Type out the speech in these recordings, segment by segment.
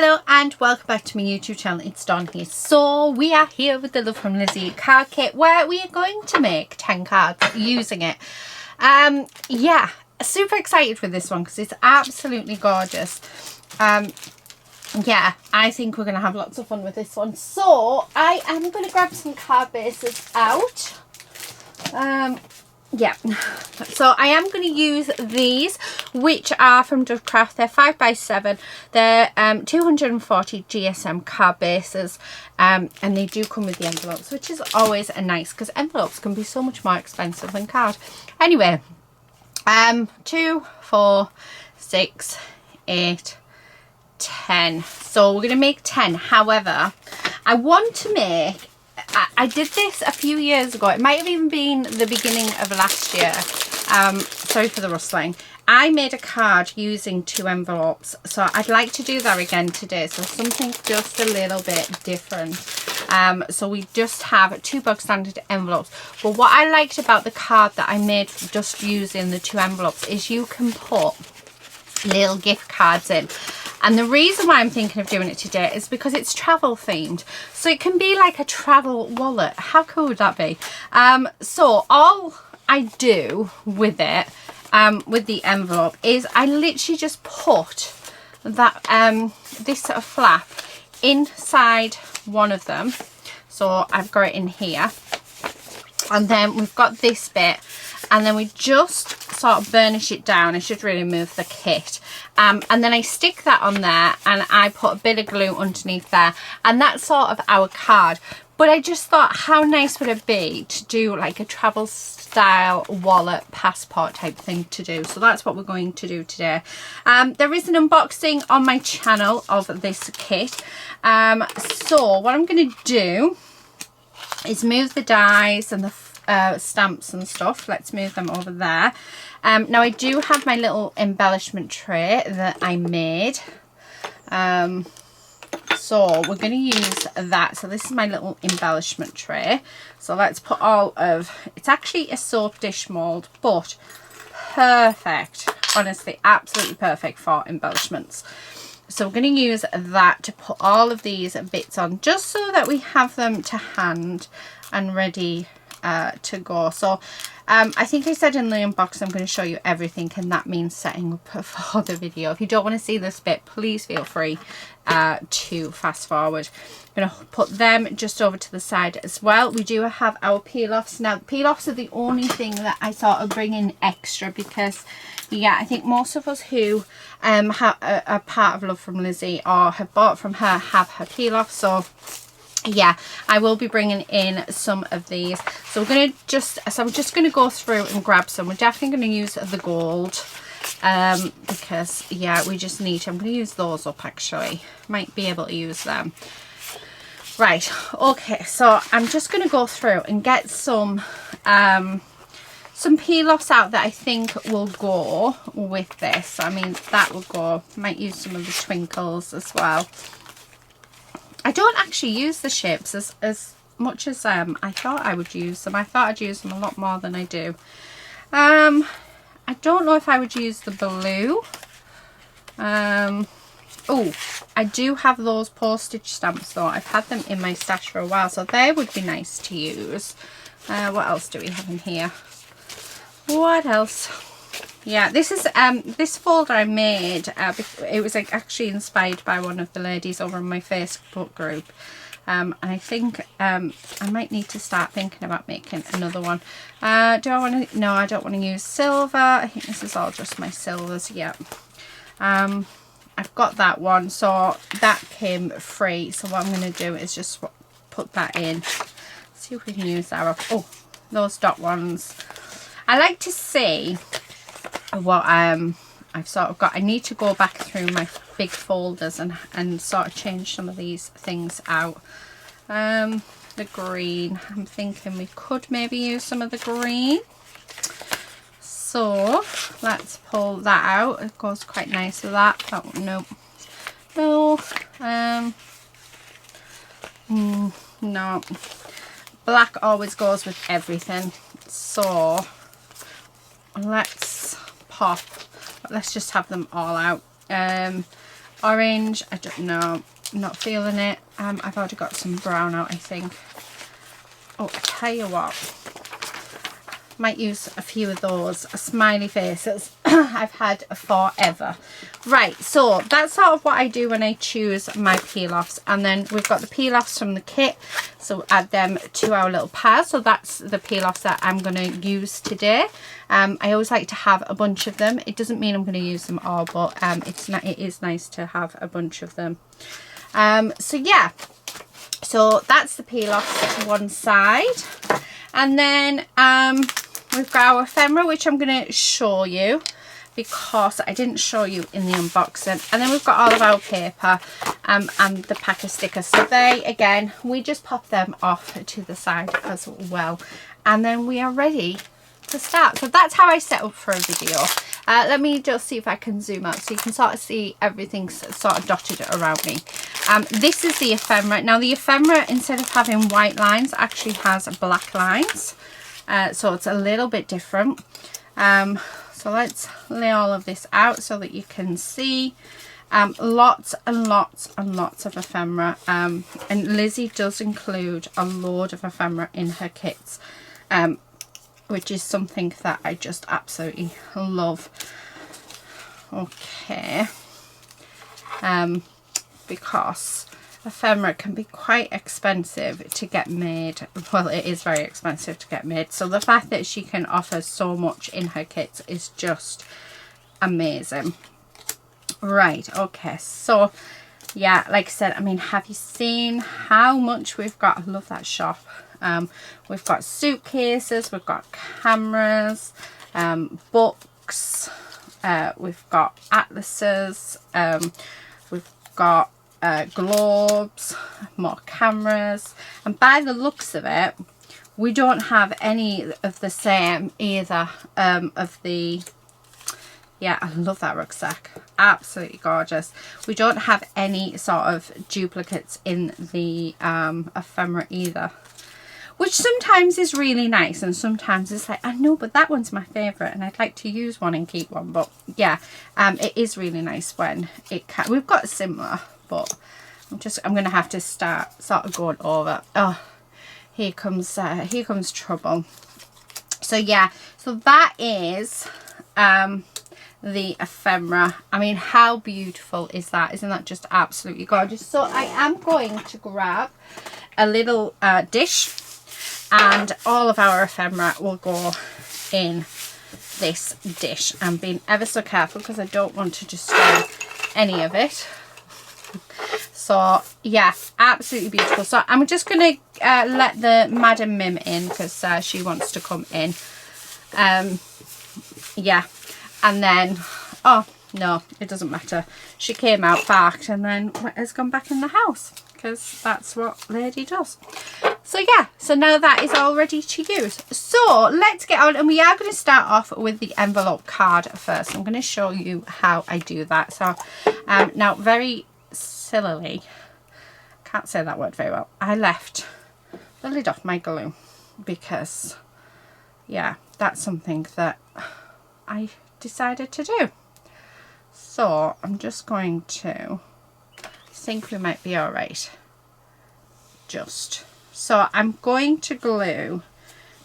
Hello and welcome back to my YouTube channel. It's Dawn here. So we are here with the Love from Lizi card kit where we are going to make 10 cards using it. Yeah, super excited with this one because it's absolutely gorgeous. Yeah, I think we're going to have lots of fun with this one. So I am going to grab some card bases out. Yeah, so I am going to use these, which are from Dovecraft. They're 5x7. They're 240 GSM card bases, and they do come with the envelopes, which is always a nice, because envelopes can be so much more expensive than card. Anyway, 2, 4, 6, 8, 10. So we're going to make 10. However, I want to make, I did this a few years ago. It might have even been the beginning of last year. Sorry for the rustling. I made a card using 2 envelopes. So I'd like to do that again today. So something just a little bit different. So we just have 2 bog standard envelopes. But what I liked about the card that I made just using the 2 envelopes is you can put little gift cards in. And the reason why I'm thinking of doing it today is because it's travel themed. So it can be like a travel wallet. How cool would that be? So all I do with it, with the envelope, is I literally just put that this sort of flap inside one of them. So I've got it in here. And then we've got this bit. And then we just sort of burnish it down. I should really move the kit. And then I stick that on there and I put a bit of glue underneath there. And that's sort of our card. But I just thought, how nice would it be to do like a travel style wallet passport type thing to do. So that's what we're going to do today. There is an unboxing on my channel of this kit. So what I'm going to do is move the dies and the stamps and stuff. Let's move them over there. Now I do have my little embellishment tray that I made. So we're going to use that. So this is my little embellishment tray. So let's put all of, it's actually a soap dish mold, but perfect. Honestly, absolutely perfect for embellishments. So we're going to use that to put all of these bits on, just so that we have them to hand and ready to go. So I think I said in the unboxing I'm going to show you everything, and that means setting up for the video. If you don't want to see this bit, please feel free to fast forward. I'm going to put them just over to the side as well. We do have our peel-offs. Now peel-offs are the only thing that I sort of bring in extra, because yeah, I think most of us who are part of Love from Lizi or have bought from her have her peel-off. So yeah, I will be bringing in some of these. So we're going to just, so I'm just going to go through and grab some. We're definitely going to use the gold, because yeah, we just need to, I'm going to use those up actually. Might be able to use them. Right, okay, so I'm just going to go through and get some peel-offs out that I think will go with this. I mean, that will go. Might use some of the twinkles as well. I don't actually use the shapes as much as I thought I would use them. I thought I'd use them a lot more than I do. I don't know if I would use the blue. Oh, I do have those postage stamps though. I've had them in my stash for a while, so they would be nice to use. What else do we have in here? What else? Yeah, this is this folder I made. It was like actually inspired by one of the ladies over in my Facebook group, and I think I might need to start thinking about making another one. Do I want to? No, I don't want to use silver. I think this is all just my silvers. Yeah. I've got that one, so that came free. So what I'm going to do is just put that in. See if we can use that up. Oh, those dot ones. I like to see what I've sort of got. I need to go back through my big folders and sort of change some of these things out. The green, I'm thinking we could maybe use some of the green. So let's pull that out. It goes quite nice with that. Oh no, no, black always goes with everything. So let's just have them all out. orange. I don't know, I'm not feeling it. I've already got some brown out, I think. Oh, I tell you what, might use a few of those smiley faces I've had forever. Right, so that's sort of what I do when I choose my peel-offs. And then we've got the peel-offs from the kit, so add them to our little pile. So that's the peel-offs that I'm going to use today. I always like to have a bunch of them. It doesn't mean I'm going to use them all, but it is nice to have a bunch of them. So yeah, so that's the peel-offs to one side. And then we've got our ephemera, which I'm going to show you because I didn't show you in the unboxing. And then we've got all of our paper and the pack of stickers. So they, again, we just pop them off to the side as well. And then we are ready to start. So that's how I set up for a video. Let me just see if I can zoom out so you can sort of see everything sort of dotted around me. This is the ephemera. Now the ephemera, instead of having white lines, actually has black lines. So it's a little bit different. So let's lay all of this out so that you can see. Lots and lots and lots of ephemera. And Lizi does include a load of ephemera in her kits, which is something that I just absolutely love. Okay. Because ephemera can be quite expensive to get made. Well, it is very expensive to get made, so the fact that she can offer so much in her kits is just amazing. Right, okay, so yeah, like I said, I mean, have you seen how much we've got? I love that shop. We've got suitcases, we've got cameras, books, we've got atlases, we've got globes, more cameras, and by the looks of it, we don't have any of the same either. Of the, yeah, I love that rucksack, absolutely gorgeous. We don't have any sort of duplicates in the ephemera either, which sometimes is really nice, and sometimes it's like, I know, but that one's my favourite and I'd like to use one and keep one. But yeah, it is really nice when it can. We've got similar, but I'm gonna have to start sort of going over. Oh, here comes trouble. So yeah, so that is the ephemera. I mean, how beautiful is that? Isn't that just absolutely gorgeous? So I am going to grab a little dish, and all of our ephemera will go in this dish. I'm being ever so careful because I don't want to destroy any of it. So yeah, absolutely beautiful. So I'm just gonna let the Madam Mim in because she wants to come in. Yeah, and then, oh no, it doesn't matter, she came out, barked, and then has gone back in the house because that's what lady does. So yeah, so now that is all ready to use. So let's get on, and we are going to start off with the envelope card first. I'm going to show you how I do that. So now, very sillily, can't say that word very well, I left the lid off my glue because yeah, that's something that I decided to do. So I'm just going to, I think we might be all right. So I'm going to glue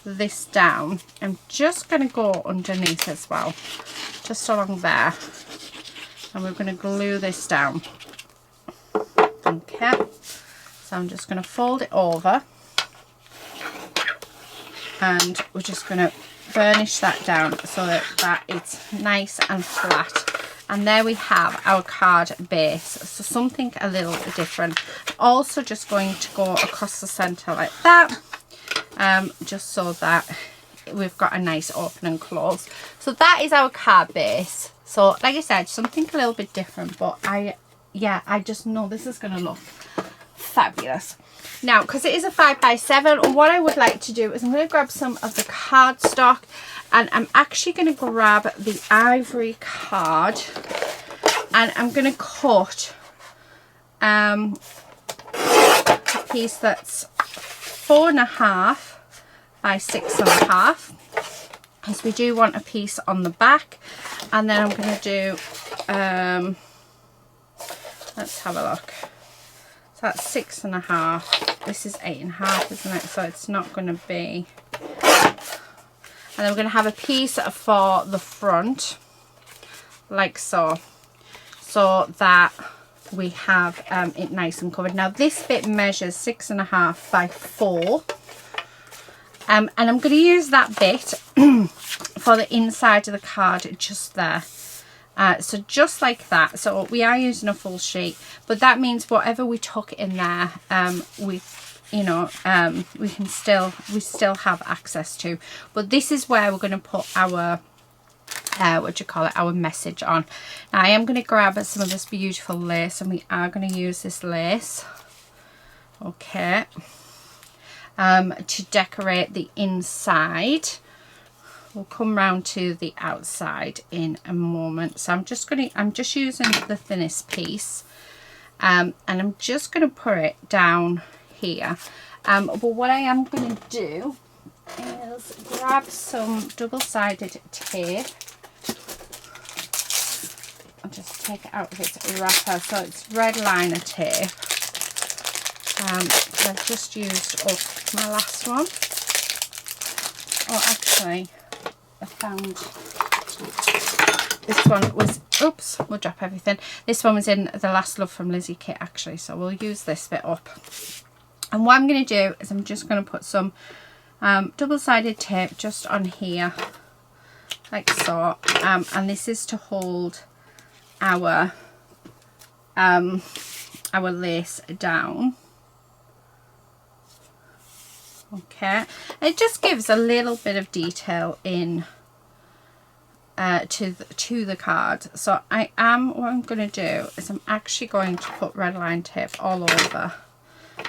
this down. I'm just going to go underneath as well, just along there, and we're going to glue this down. Okay, so I'm just going to fold it over, and we're just going to burnish that down so that it's nice and flat. And there we have our card base, so something a little different. Also just going to go across the center like that, just so that we've got a nice open and close. So that is our card base. So like I said, something a little bit different, but I just know this is going to look fabulous. Now, because it is a 5x7, what I would like to do is I'm going to grab some of the cardstock, and I'm actually going to grab the ivory card, and I'm going to cut a piece that's 4.5 by 6.5, because we do want a piece on the back. And then I'm going to do Let's have a look. So that's 6.5. This is 8.5, isn't it? So it's not going to be. And then we're going to have a piece for the front, like so, so that we have it nice and covered. Now this bit measures 6.5 by 4. And I'm going to use that bit for the inside of the card just there. So just like that. So we are using a full sheet, but that means whatever we tuck in there, we still have access to. But this is where we're going to put our our message on. Now I am going to grab some of this beautiful lace, and we are going to use this lace, okay, to decorate the inside. We'll come round to the outside in a moment. So I'm just using the thinnest piece, and I'm just going to put it down here. But what I am going to do is grab some double-sided tape. I'll just take it out of its wrapper. So it's red liner tape. I've just used up my last one. Oh, actually, I found this one was, oops, we'll drop everything. This one was in the Last Love from Lizi kit, actually, so we'll use this bit up. And what I'm going to do is I'm just going to put some double-sided tape just on here, like so, and this is to hold our lace down. Okay, it just gives a little bit of detail in to the card. So what I'm going to do is I'm actually going to put red line tape all over.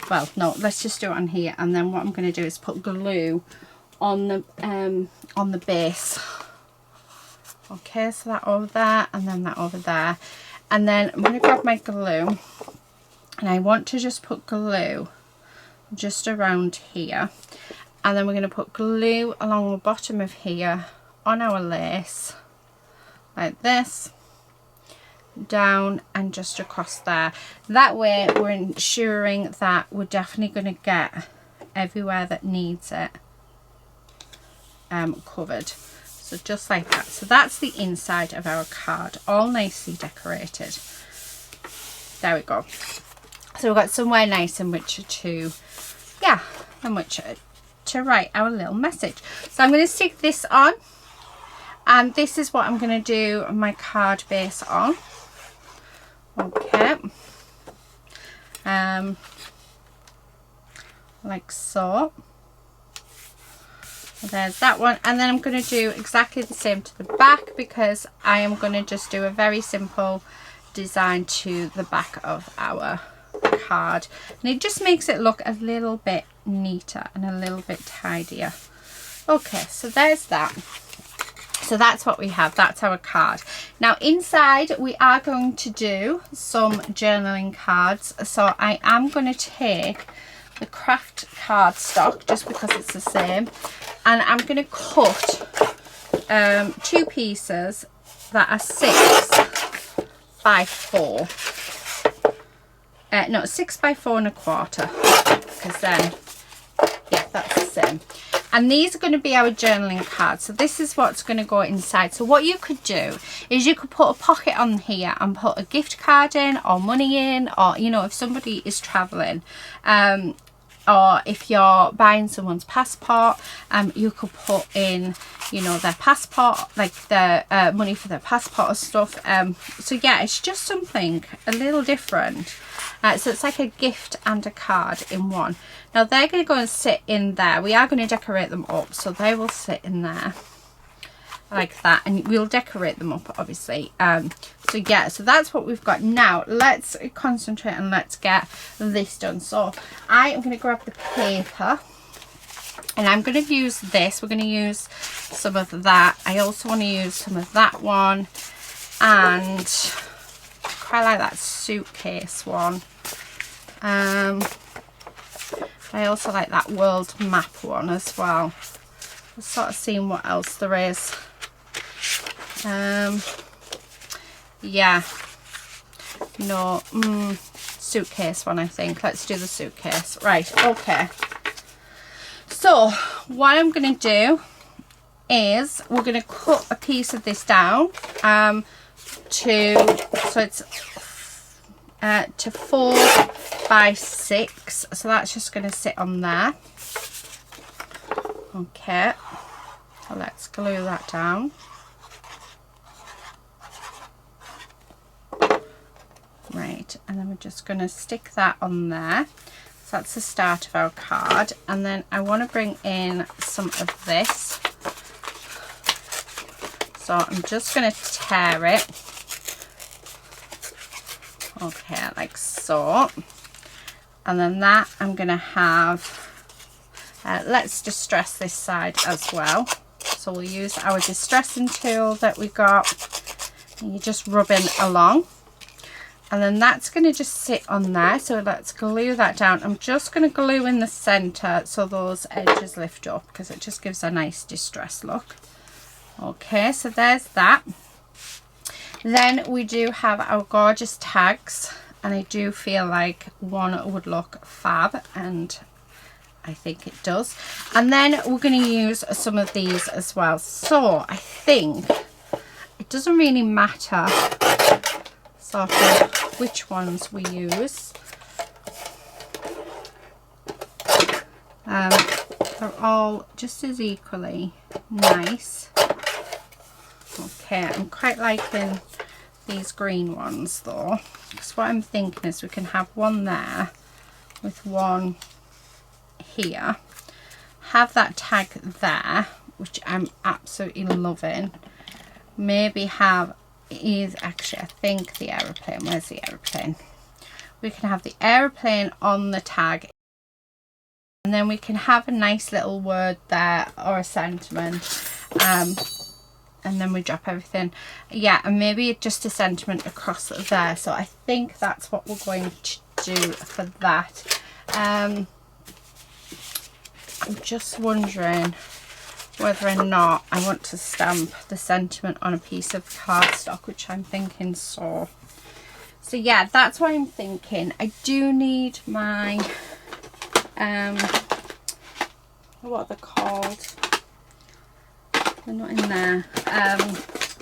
Well, no, let's just do it on here, and then what I'm going to do is put glue on the base. Okay, so that over there, and then that over there, and then I'm going to grab my glue, and I want to just put glue just around here, and then we're going to put glue along the bottom of here on our lace, like this, down and just across there. That way we're ensuring that we're definitely going to get everywhere that needs it covered. So just like that. So that's the inside of our card, all nicely decorated. There we go. So we've got somewhere nice in which to, yeah, in which to write our little message. So I'm going to stick this on, and this is what I'm going to do my card base on. Okay, like so. There's that one, and then I'm going to do exactly the same to the back, because I am going to just do a very simple design to the back of our card, and it just makes it look a little bit neater and a little bit tidier. Okay, so there's that. So that's what we have. That's our card. Now inside we are going to do some journaling cards. So I am going to take the craft cardstock, just because it's the same, and I'm going to cut two pieces that are 6 by 4. No, 6 by 4 1/4, because then, yeah, that's the same. And these are going to be our journaling cards. So this is what's going to go inside. So what you could do is you could put a pocket on here and put a gift card in, or money in, or, you know, if somebody is traveling, or if you're buying someone's passport, you could put in, you know, their passport, like the money for their passport or stuff. So yeah, it's just something a little different. So it's like a gift and a card in one. Now they're going to go and sit in there. We are going to decorate them up, so they will sit in there like that, and we'll decorate them up, obviously. So yeah, so that's what we've got. Now let's concentrate and let's get this done. So I am going to grab the paper, and I'm going to use this. We're going to use some of that. I also want to use some of that one, and I quite like that suitcase one. I also like that world map one as well. I'm sort of seeing what else there is. Yeah, No, suitcase one, I think. Let's do the suitcase. Right, okay. So what I'm going to do is we're going to cut a piece of this down to 4 by 6. So that's just going to sit on there. Okay, so let's glue that down. Right, and then we're just going to stick that on there. So that's the start of our card. And then I want to bring in some of this. So I'm just going to tear it. Okay, like so. And then that I'm going to have, let's distress this side as well. So we'll use our distressing tool that we got. And you're just rubbing along. And then that's going to just sit on there. So let's glue that down. I'm just going to glue in the center so those edges lift up, because it just gives a nice distressed look. Okay, so there's that. Then we do have our gorgeous tags, and I do feel like one would look fab, and I think it does. And then we're going to use some of these as well. So I think it doesn't really matter sort of which ones we use. They're all just as equally nice. Okay, I'm quite liking these green ones though, because what I'm thinking is we can have one there with one here, have that tag there, which I'm absolutely loving. Maybe have actually I think the aeroplane, where's the aeroplane? We can have the aeroplane on the tag, and then we can have a nice little word there or a sentiment, and then we drop everything. Yeah, and maybe just a sentiment across there. So I think that's what we're going to do for that. I'm just wondering whether or not I want to stamp the sentiment on a piece of cardstock, which I'm thinking so. So yeah, that's what I'm thinking. I do need my what are they called? They're not in there.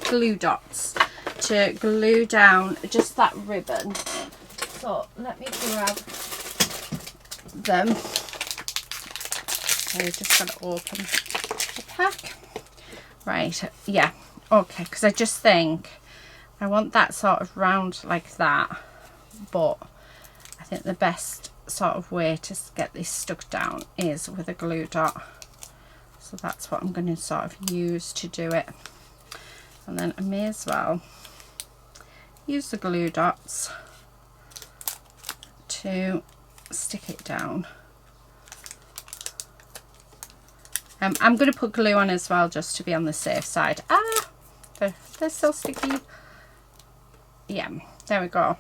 Glue dots to glue down just that ribbon. So let me grab them. Okay, just got to open the pack. Right, yeah, okay, because I just think I want that sort of round like that, but I think the best sort of way to get this stuck down is with a glue dot. So that's what I'm going to sort of use to do it. And then I may as well use the glue dots to stick it down. I'm going to put glue on as well, just to be on the safe side. Ah, they're still sticky. Yeah, there we go.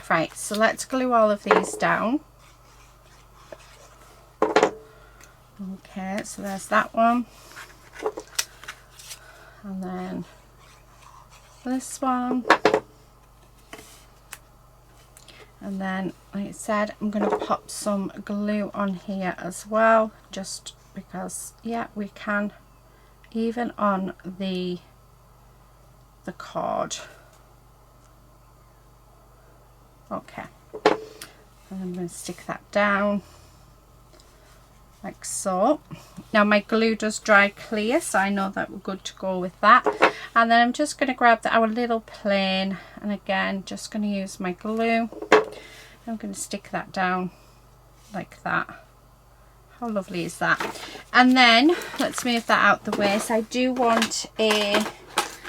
Right, so let's glue all of these down. Okay, so there's that one. And then this one. And then, like I said, I'm going to pop some glue on here as well, just because, yeah, we can, even on the card. Okay, and I'm going to stick that down like so. Now my glue does dry clear, so I know that we're good to go with that. And then I'm just going to grab our little plane, and again just going to use my glue. I'm going to stick that down like that. How lovely is that? And then let's move that out the way. So I do want a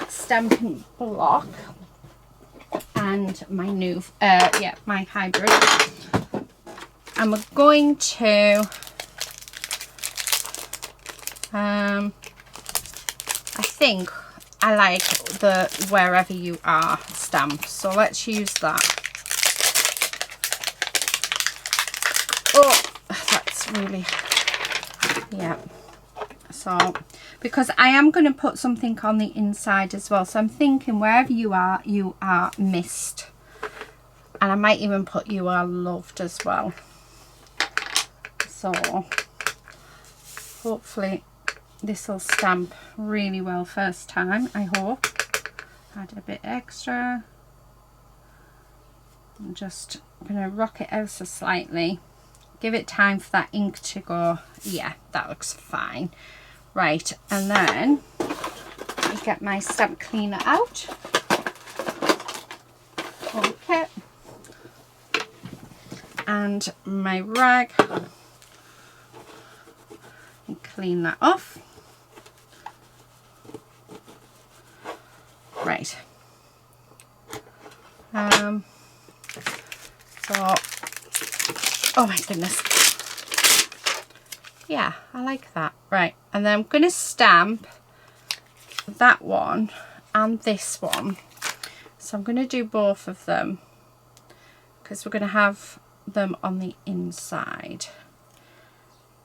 stamping block and my new my hybrid. And we're going to I think I like the wherever you are stamp, so let's use that. Oh, that's really, yeah. So because I am going to put something on the inside as well, so I'm thinking wherever you are missed. And I might even put "You Are Loved" as well. So hopefully this will stamp really well first time, I hope. Add a bit extra. I'm just going to rock it ever so slightly. Give it time for that ink to go. Yeah, that looks fine. Right, and then I get my stamp cleaner out. Okay. And my rag. And clean that off. Right. So, oh my goodness. Yeah, I like that. Right, and then I'm going to stamp that one and this one. So I'm going to do both of them because we're going to have them on the inside.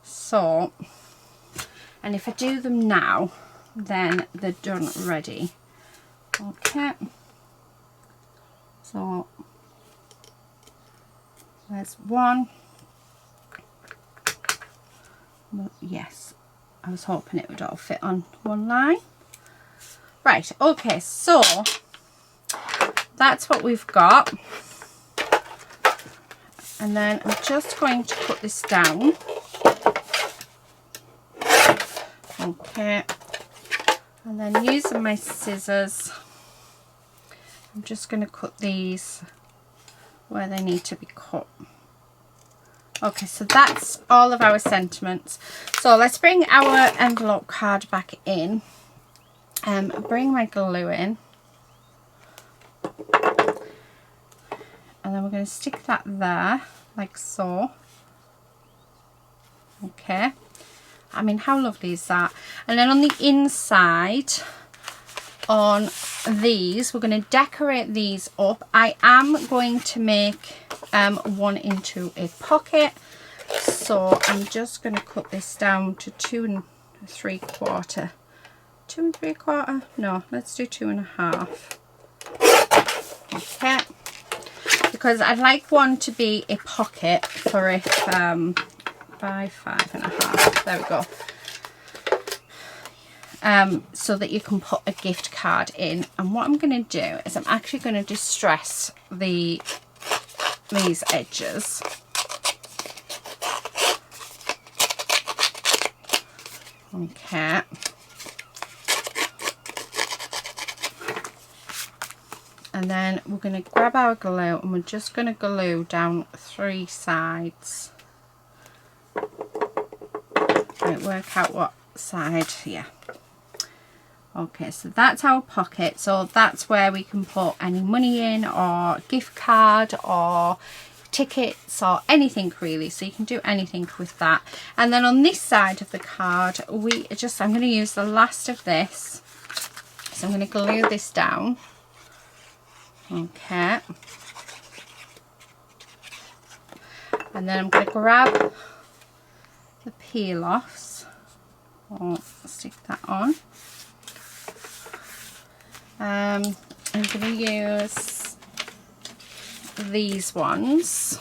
So, and if I do them now, then they're done ready. Okay. So there's one. Well, yes, I was hoping it would all fit on one line. Right, okay, so that's what we've got. And then I'm just going to put this down. Okay. And then using my scissors, I'm just going to cut these where they need to be cut. Okay, so that's all of our sentiments. So let's bring our envelope card back in. Bring my glue in. And then we're going to stick that there, like so. Okay. I mean, how lovely is that? And then on the inside, on these, we're going to decorate these up. I am going to make one into a pocket. So I'm just going to cut this down to 2 3/4. 2 3/4? No, let's do 2.5. Okay. Because I'd like one to be a pocket for it by 5.5. There we go. So that you can put a gift card in. And what I'm going to do is I'm actually going to distress these edges. Okay. And then we're going to grab our glue and we're just going to glue down 3 sides. Right, work out what side. Yeah. Okay, so that's our pocket. So that's where we can put any money in, or gift card, or tickets, or anything really. So you can do anything with that. And then on this side of the card, I'm going to use the last of this. So I'm going to glue this down. Okay. And then I'm going to grab the peel offs. I'll stick that on. I'm going to use these ones.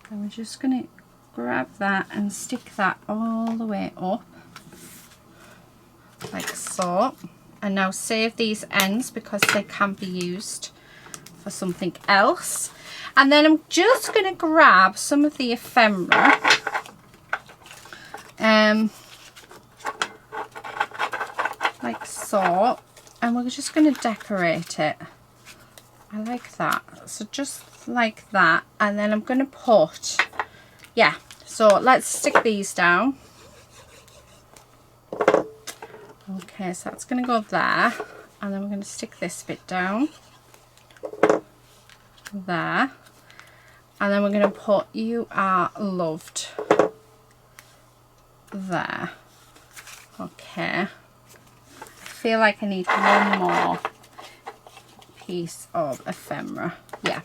And we're just going to grab that and stick that all the way up, like so. And now save these ends because they can be used for something else. And then I'm just going to grab some of the ephemera. Like so. And we're just going to decorate it. I like that. So just like that. And then I'm going to put, yeah. So let's stick these down. Okay, so that's going to go there, and then we're going to stick this bit down there, and then we're going to put "You Are Loved" there. Okay, I feel like I need one more piece of ephemera. Yeah.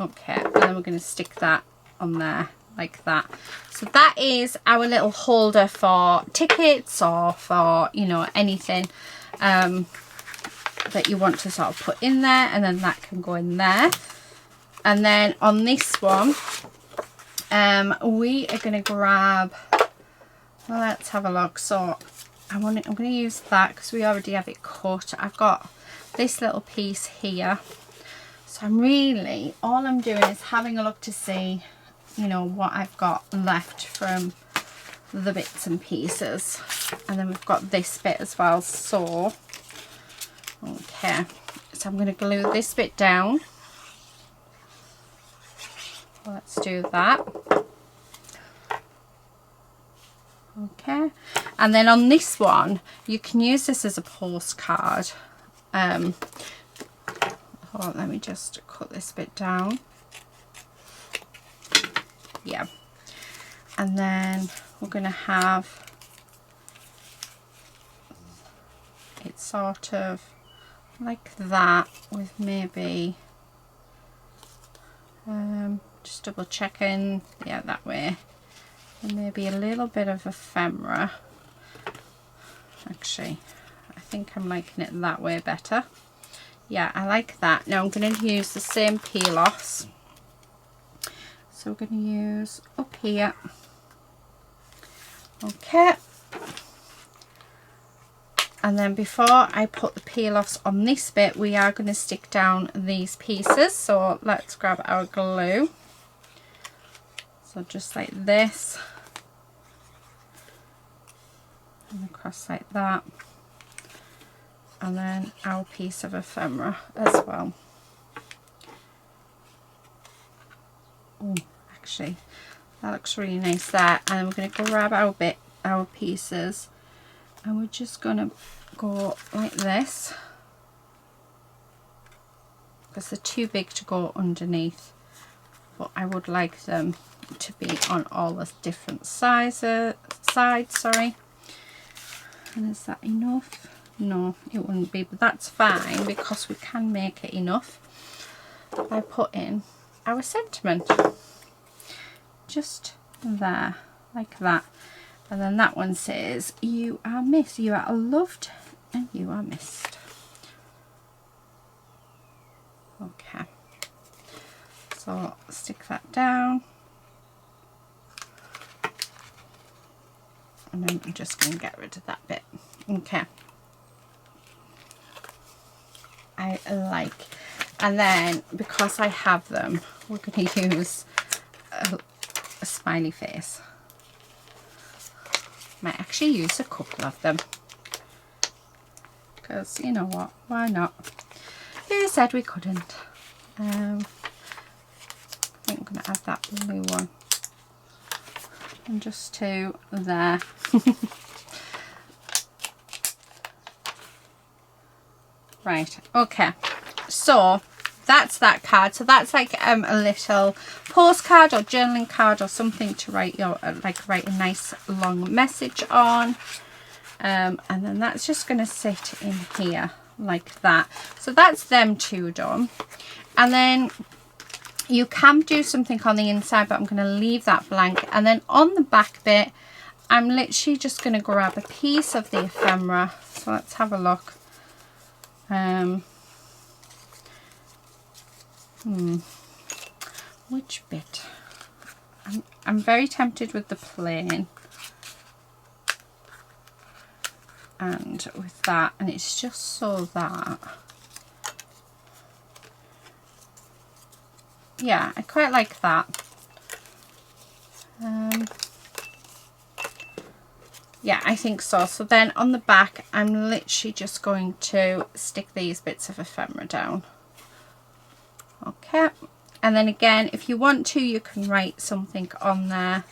Okay, and then we're going to stick that on there like that. So that is our little holder for tickets, or for, you know, anything that you want to sort of put in there, and then that can go in there. And then on this one, we are going to grab, well, let's have a look. So I'm going to use that because we already have it cut. I've got this little piece here. So all I'm doing is having a look to see, you know, what I've got left from the bits and pieces. And then we've got this bit as well. So, okay. So I'm going to glue this bit down. Let's do that. Okay, and then on this one you can use this as a postcard. Hold on, let me just cut this bit down. Yeah, and then we're going to have it sort of like that, with maybe just double checking, yeah, that way. And maybe a little bit of ephemera. Actually, I think I'm liking it that way better. Yeah, I like that. Now I'm going to use the same peel offs. So we're going to use up here. Okay. And then before I put the peel offs on this bit, we are going to stick down these pieces. So let's grab our glue. So just like this. And across like that, and then our piece of ephemera as well. Oh, actually that looks really nice there. And we're going to grab our pieces, and we're just going to go like this because they're too big to go underneath, but I would like them to be on all the different sides, sorry. And is that enough? No, it wouldn't be, but that's fine because we can make it enough by putting our sentiment just there, like that. And then that one says, you are missed, you are loved, and you are missed. Okay, so stick that down. And then I'm just going to get rid of that bit. Okay. I like. And then because I have them, we're going to use a smiley face. Might actually use a couple of them. Because you know what? Why not? Who said we couldn't? I think I'm going to add that blue one. And just to there. Right, okay, so that's that card. So that's like a little postcard or journaling card or something to write your write a nice long message on, and then that's just going to sit in here like that. So that's them two done. And then you can do something on the inside, but I'm going to leave that blank. And then on the back bit, I'm literally just going to grab a piece of the ephemera. So let's have a look. Which bit? I'm very tempted with the plain and with that, and it's just so that, yeah, I quite like that. Yeah, I think so. So then on the back, I'm literally just going to stick these bits of ephemera down. Okay, and then again, if you want to, you can write something on there.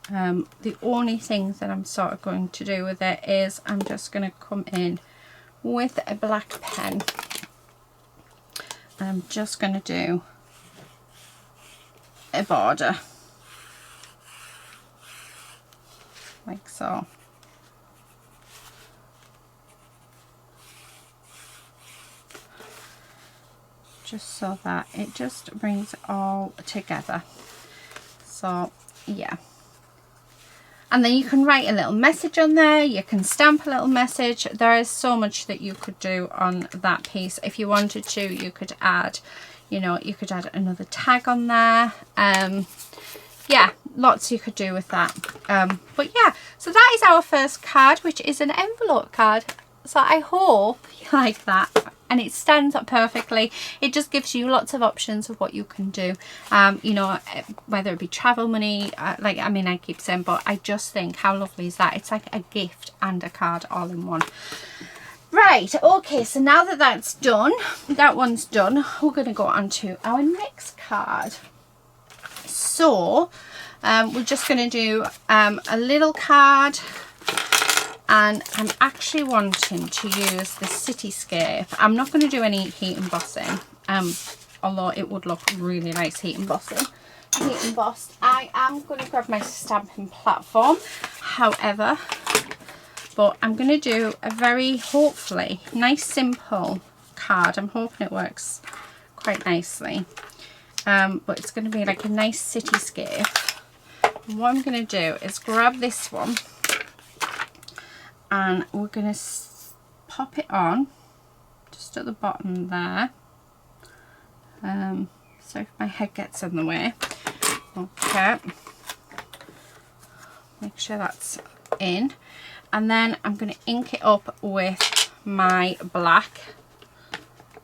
The only thing that I'm sort of going to do with it is I'm just going to come in with a black pen, and I'm just going to do a border like so. Just so that it just brings it all together. So yeah, And then you can write a little message on there. You can stamp a little message. There is so much that you could do on that piece. If you wanted to, you could add, you know, you could add another tag on there. Yeah, lots you could do with that. But yeah, so that is our first card, which is an envelope card. So I hope you like that. And it stands up perfectly. It just gives you lots of options of what you can do. You know, whether it be travel money, like, I mean, I keep saying, but I just think, how lovely is that? It's like a gift and a card all in one. Right, okay, so now that that's done, that one's done, we're going to go on to our next card. So, we're just going to do a little card. And I'm actually wanting to use the cityscape. I'm not going to do any heat embossing, although it would look really nice heat embossing. Heat embossed. I am going to grab my stamping platform, however, but I'm going to do a very, hopefully, nice simple card. I'm hoping it works quite nicely, but it's going to be like a nice cityscape. And what I'm going to do is grab this one, and we're going to pop it on just at the bottom there. So if my head gets in the way, okay, make sure that's in. And then I'm going to ink it up with my black,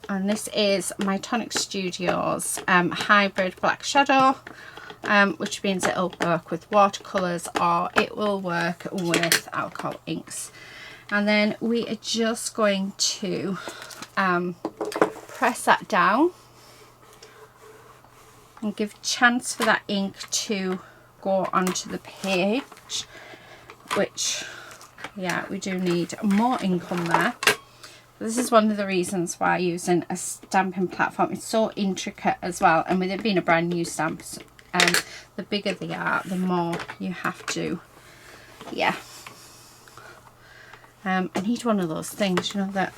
and this is my Tonic Studios hybrid black shadow, which means it'll work with watercolours or it will work with alcohol inks. And then we are just going to press that down and give a chance for that ink to go onto the page, which, yeah, we do need more ink on there. This is one of the reasons why using a stamping platform, it's so intricate as well, and with it being a brand new stamp, the bigger they are, the more you have to, yeah. I need one of those things, you know, that,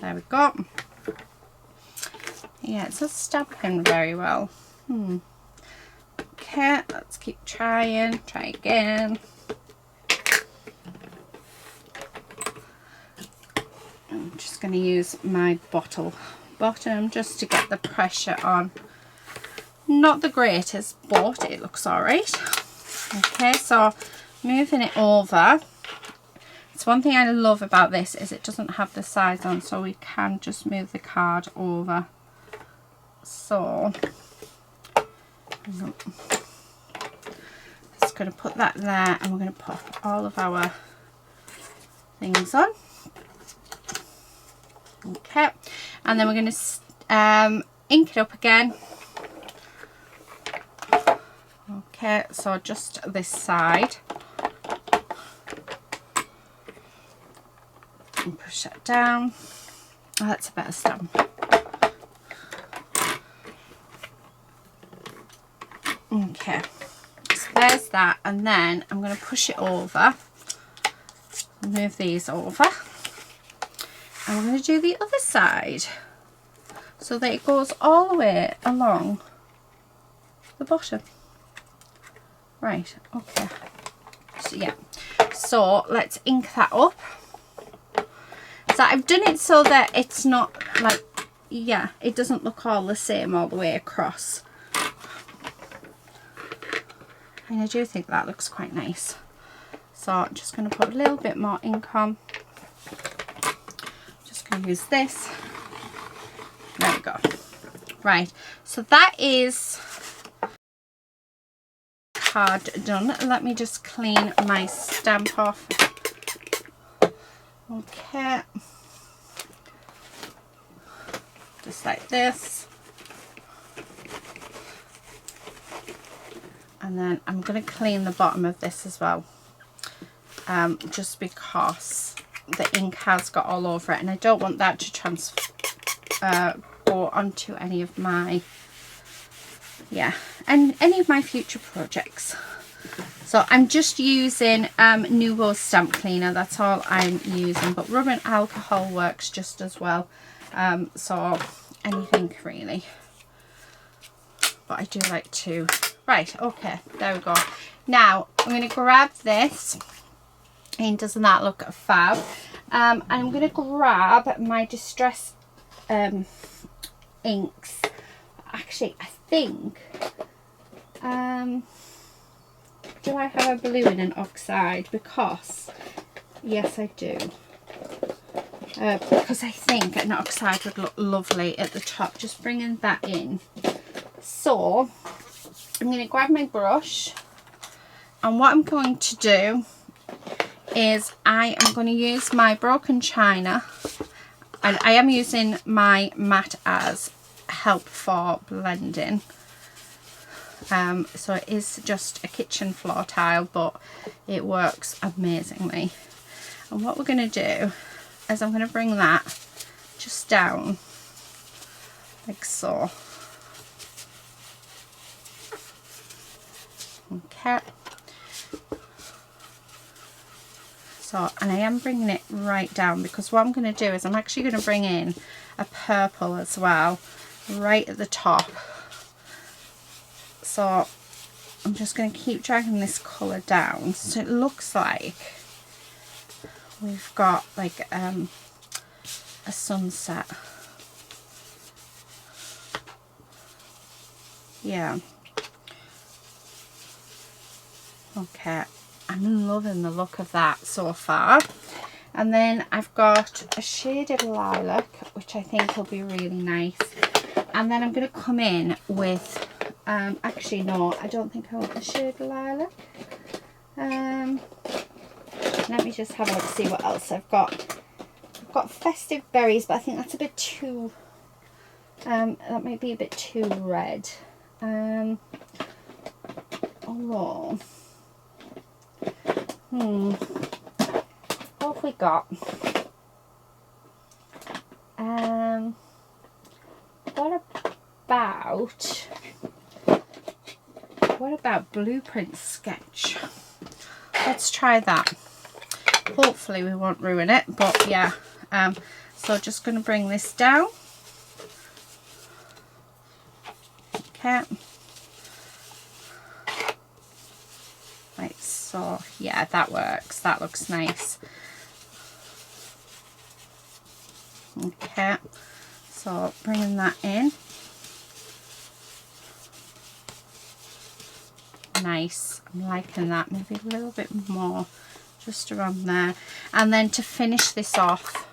there we go. Yeah, it's not stamping very well. Okay, let's keep trying, try again. I'm just going to use my bottle bottom just to get the pressure on. Not the greatest, but it looks alright. Okay, so moving it over. It's one thing I love about this is it doesn't have the sides on, so we can just move the card over. So just going to put that there, and we're going to pop all of our things on. Okay, and then we're going to ink it up again. Okay, so just this side, and push that down. Oh, that's a better stamp. Okay, so there's that, and then I'm going to push it over, move these over, and we're going to do the other side so that it goes all the way along the bottom. Right, okay, so yeah, so let's ink that up. So I've done it so that it's not like, yeah, it doesn't look all the same all the way across. And I do think that looks quite nice. So I'm just going to put a little bit more ink on. Just going to use this. There we go. Right, so that is card done. Let me just clean my stamp off. Okay. Just like this. And then I'm going to clean the bottom of this as well, just because the ink has got all over it, and I don't want that to go onto any of my, yeah, and any of my future projects. So I'm just using Nuvo stamp cleaner, that's all I'm using, but rubbing alcohol works just as well, so anything really, but I do like to Right, okay, there we go. Now I'm going to grab this, and doesn't that look fab? And I'm going to grab my Distress inks. Actually, I think, do I have a blue and an oxide? Because, yes I do. Because I think an oxide would look lovely at the top. Just bringing that in. So, I'm going to grab my brush. And what I'm going to do is I am going to use my broken china. And I am using my mat as help for blending. So it is just a kitchen floor tile, but it works amazingly. And what we're going to do is I'm going to bring that just down like so. Okay. So, and I am bringing it right down, because what I'm going to do is I'm actually going to bring in a purple as well right at the top. So I'm just going to keep dragging this colour down, so it looks like we've got like a sunset. Yeah. Okay, I'm loving the look of that so far. And then I've got a shaded lilac, which I think will be really nice. And then I'm going to come in with, actually no, I don't think I want the shaded lilac. Let me just have a look, see what else I've got. I've got festive berries, but I think that's a bit too, that might be a bit too red. Oh, what have we got? What about Blueprint Sketch? Let's try that. Hopefully we won't ruin it, but yeah. So just going to bring this down. Okay. Right, so yeah, that works. That looks nice. Okay, so bringing that in. Nice. I'm liking that. Maybe a little bit more just around there. And then to finish this off,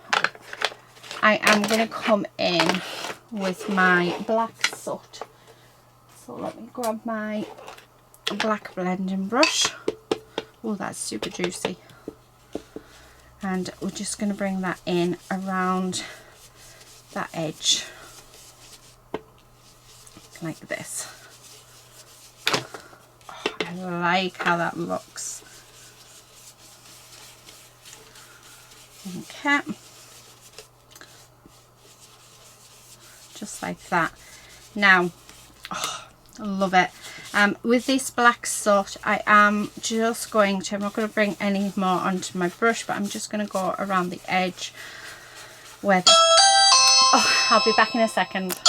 I am going to come in with my black soot. So let me grab my black blending brush. Oh, that's super juicy. And we're just going to bring that in around that edge like this. Oh, I like how that looks. Okay, just like that. Now, oh, I love it. With this black soot, I am just going to, I'm not going to bring any more onto my brush, but I'm just going to go around the edge where the, oh, I'll be back in a second.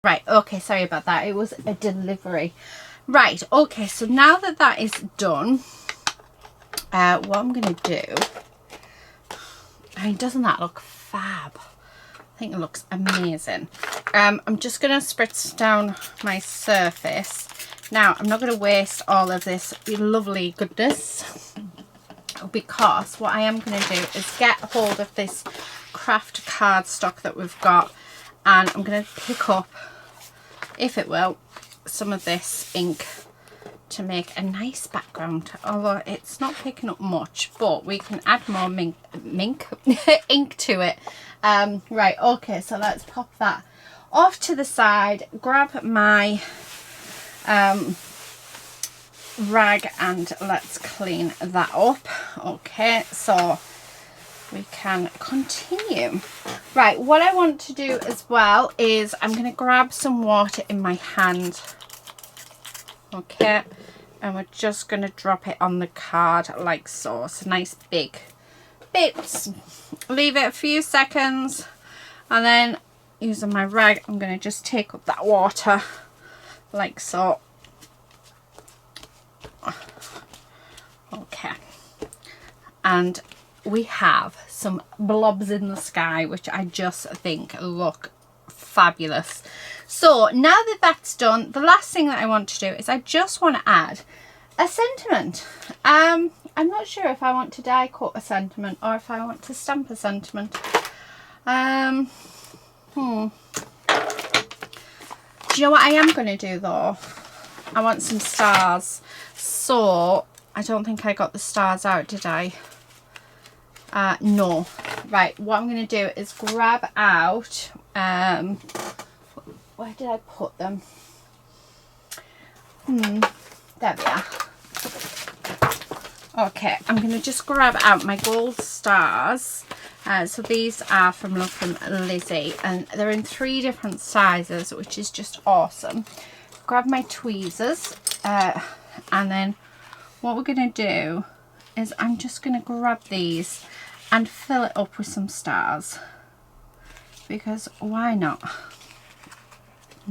Right, okay, sorry about that. It was a delivery. Right, okay, so now that that is done, what I'm going to do, I mean, doesn't that look fab? I think it looks amazing. I'm just going to spritz down my surface. Now, I'm not going to waste all of this lovely goodness, because what I am going to do is get hold of this craft cardstock that we've got, and I'm going to pick up, if it will, some of this ink to make a nice background, although it's not picking up much, but we can add more ink to it. Right, okay, so let's pop that off to the side, grab my rag, and let's clean that up. Okay, so we can continue. Right, what I want to do as well is I'm going to grab some water in my hand. Okay, and we're just going to drop it on the card like so. So nice big bits. Leave it a few seconds, and then using my rag, I'm going to just take up that water like so. Okay. And we have some blobs in the sky, which I just think look fabulous. So now that that's done, the last thing that I want to do is I just want to add a sentiment. I'm not sure if I want to die cut a sentiment or if I want to stamp a sentiment. Do you know what I am going to do though? I want some stars. So I don't think I got the stars out, did I? No. Right, what I'm going to do is grab out, where did I put them? There we are. Okay, I'm going to just grab out my gold stars. So these are from Love from Lizi, and they're in 3 different sizes, which is just awesome. Grab my tweezers, and then what we're going to do is I'm just going to grab these and fill it up with some stars, because why not?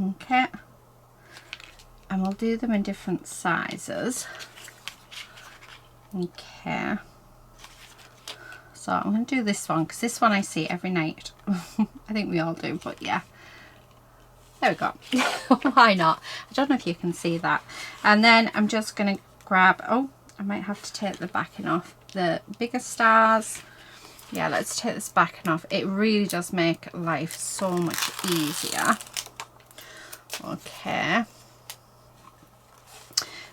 Okay, and we'll do them in different sizes. Okay, so I'm going to do this one because this one I see every night. I think we all do, but yeah, there we go. Why not? I don't know if you can see that. And then I'm just going to grab, oh, I might have to take the backing off, the bigger stars. Yeah, let's take this backing off. It really does make life so much easier. Okay,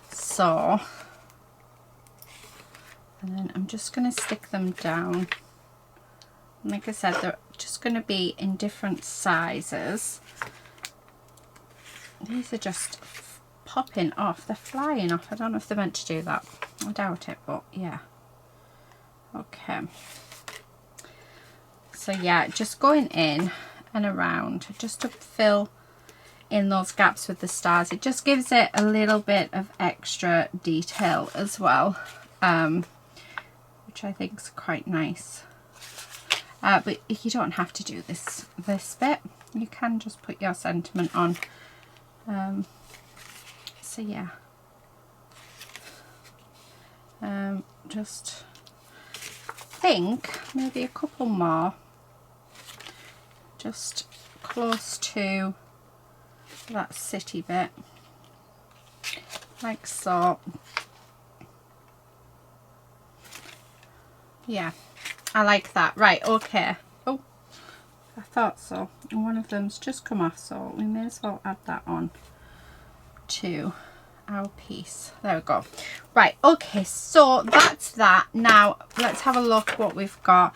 so, and then I'm just going to stick them down. Like I said, they're just going to be in different sizes. These are just popping off. They're flying off. I don't know if they're meant to do that. I doubt it, but yeah. Okay. So yeah, just going in and around just to fill in those gaps with the stars. It just gives it a little bit of extra detail as well, which I think is quite nice. But you don't have to do this bit. You can just put your sentiment on. So yeah, just think maybe a couple more, just close to that city bit, like so. Yeah, I like that. Right, okay. Oh, I thought so. And one of them's just come off, so we may as well add that on to our piece. There we go. Right, okay, so that's that. Now let's have a look what we've got.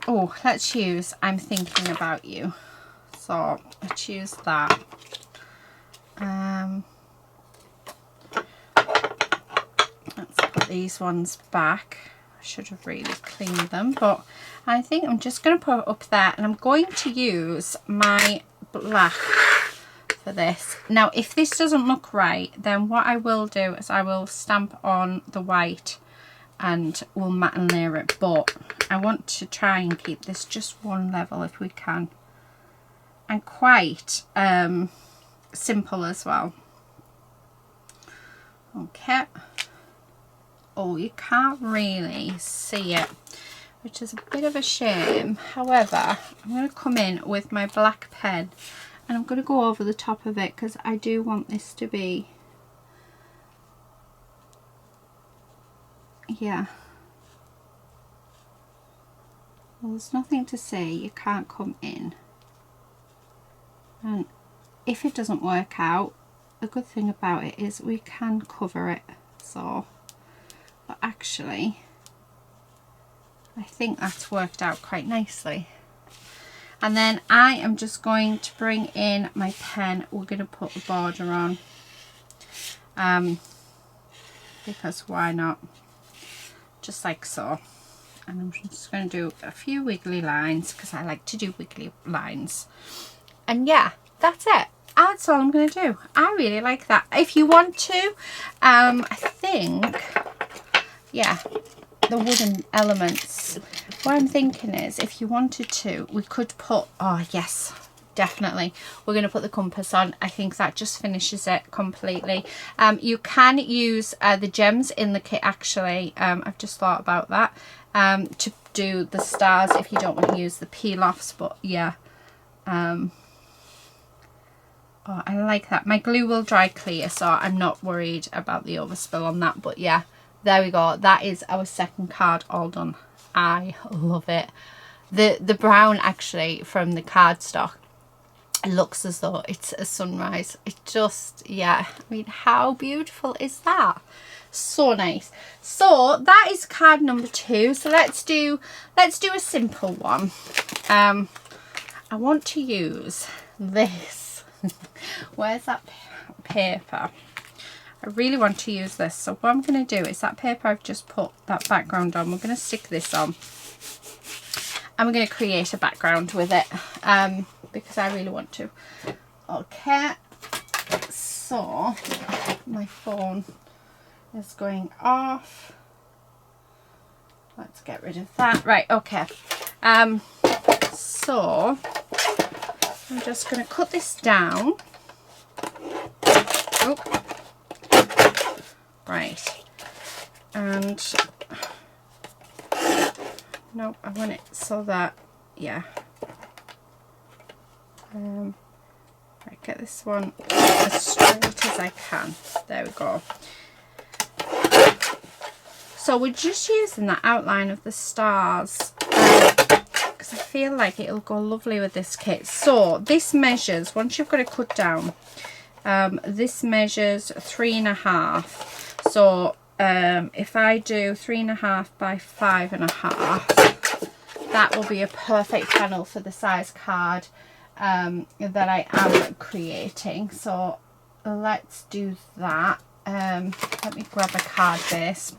Oh, let's use I'm Thinking About You. So let's use that. Let's put these ones back. I should have really cleaned them, but I think I'm just going to put it up there, and I'm going to use my black for this. Now if this doesn't look right, then what I will do is I will stamp on the white and we'll matte and layer it, but I want to try and keep this just one level if we can, and quite simple as well. Okay. Oh, you can't really see it, which is a bit of a shame. However, I'm going to come in with my black pen and I'm going to go over the top of it because I do want this to be, yeah. Well, there's nothing to say you can't come in, and if it doesn't work out, the good thing about it is we can cover it. So, but actually I think that's worked out quite nicely. And then I am just going to bring in my pen. We're going to put the border on, because why not, just like so. And I'm just going to do a few wiggly lines because I like to do wiggly lines. And yeah, that's it. That's all I'm going to do. I really like that. If you want to, I think, yeah, the wooden elements. What I'm thinking is, if you wanted to, we could put, oh yes, definitely. We're going to put the compass on. I think that just finishes it completely. You can use the gems in the kit actually. I've just thought about that, to do the stars if you don't want to use the peel-offs, but yeah. Oh, I like that. My glue will dry clear, so I'm not worried about the overspill on that, but yeah, there we go. That is our second card all done. I love it. The brown actually from the cardstock, it looks as though it's a sunrise. It just, yeah, I mean, how beautiful is that? So nice. So that is card number 2. So let's do a simple one. I want to use this. Where's that paper? I really want to use this. So what I'm going to do is that paper I've just put that background on, we're going to stick this on. And we're going to create a background with it, because I really want to. Okay, so my phone is going off. Let's get rid of that. Right, okay. So I'm just going to cut this down. Oh, right. And no, I want it so that, yeah. Right, get this one as straight as I can. There we go. So we're just using that outline of the stars, because I feel like it'll go lovely with this kit. So this measures, once you've got it cut down, this measures 3.5. So if I do 3.5 by 5.5, that will be a perfect panel for the size card that I am creating. So let's do that. Let me grab a card base.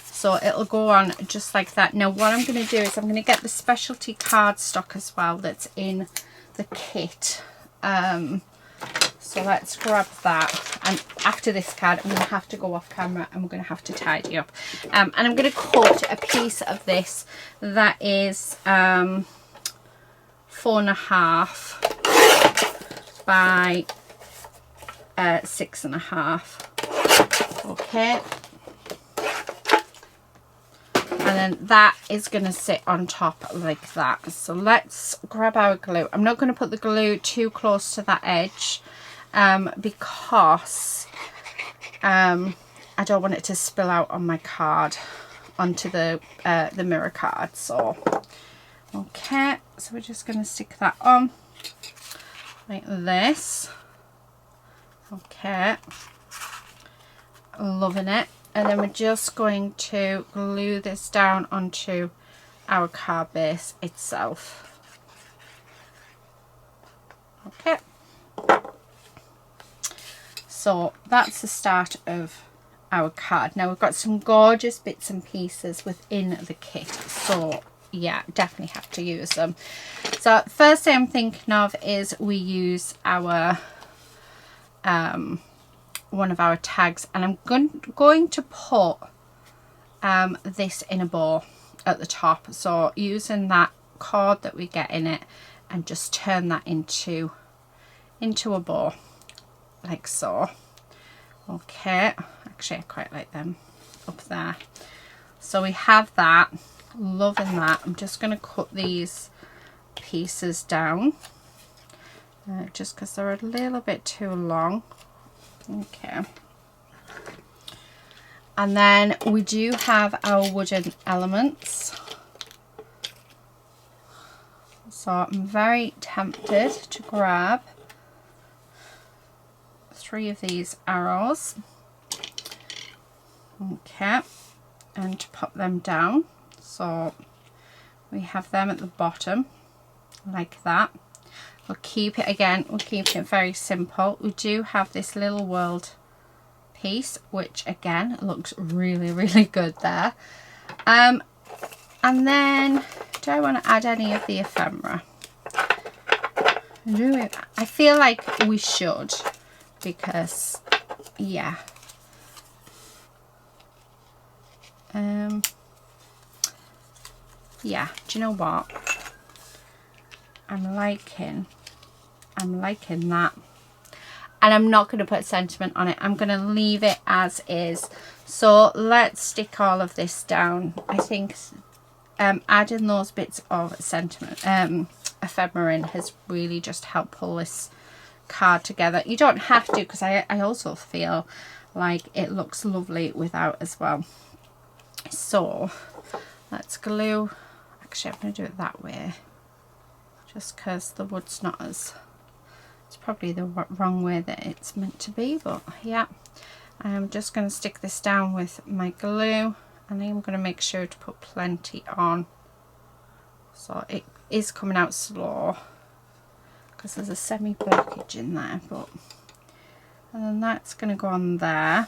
So it'll go on just like that. Now what I'm going to do is I'm going to get the specialty cardstock as well that's in the kit. So let's grab that, and after this card I'm going to have to go off camera and we're going to have to tidy up. And I'm going to cut a piece of this that is 4.5 by 6.5. Okay. And then that is going to sit on top like that. So let's grab our glue. I'm not going to put the glue too close to that edge, because I don't want it to spill out on my card onto the mirror card. So okay, so we're just going to stick that on like this. Okay, loving it. And then we're just going to glue this down onto our card base itself. Okay. So that's the start of our card. Now we've got some gorgeous bits and pieces within the kit. So yeah, definitely have to use them. So first thing I'm thinking of is we use our one of our tags, and I'm going to put this in a bow at the top. So using that cord that we get in it and just turn that into a bow like so. Okay, actually I quite like them up there. So we have that, loving that. I'm just going to cut these pieces down just because they're a little bit too long. Okay, and then we do have our wooden elements. So I'm very tempted to grab 3 of these arrows, okay, and to pop them down. So we have them at the bottom like that. We'll keep it, again, we'll keep it very simple. We do have this little world piece, which again looks really, really good there. And then, do I want to add any of the ephemera? I feel like we should, because, yeah. Yeah, do you know what? I'm liking that. And I'm not going to put sentiment on it. I'm going to leave it as is. So let's stick all of this down. I think adding those bits of sentiment, ephemera has really just helped pull this card together. You don't have to, because I also feel like it looks lovely without as well. So let's glue. Actually, I'm going to do it that way, just because the wood's not as, it's probably the wrong way that it's meant to be, but yeah. I'm just going to stick this down with my glue, and I'm going to make sure to put plenty on, so it is coming out slow because there's a semi blockage in there. But and then that's going to go on there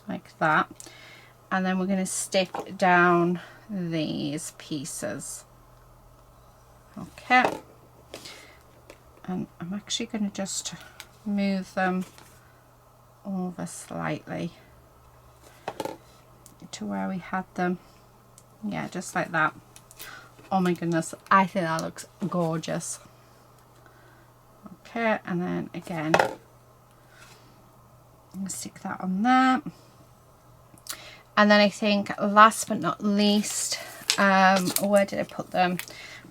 like that, and then we're going to stick down these pieces. Okay, and I'm actually going to just move them over slightly to where we had them. Yeah, just like that. Oh my goodness, I think that looks gorgeous. Okay, and then again, I'm going to stick that on there. And then I think last but not least, where did I put them?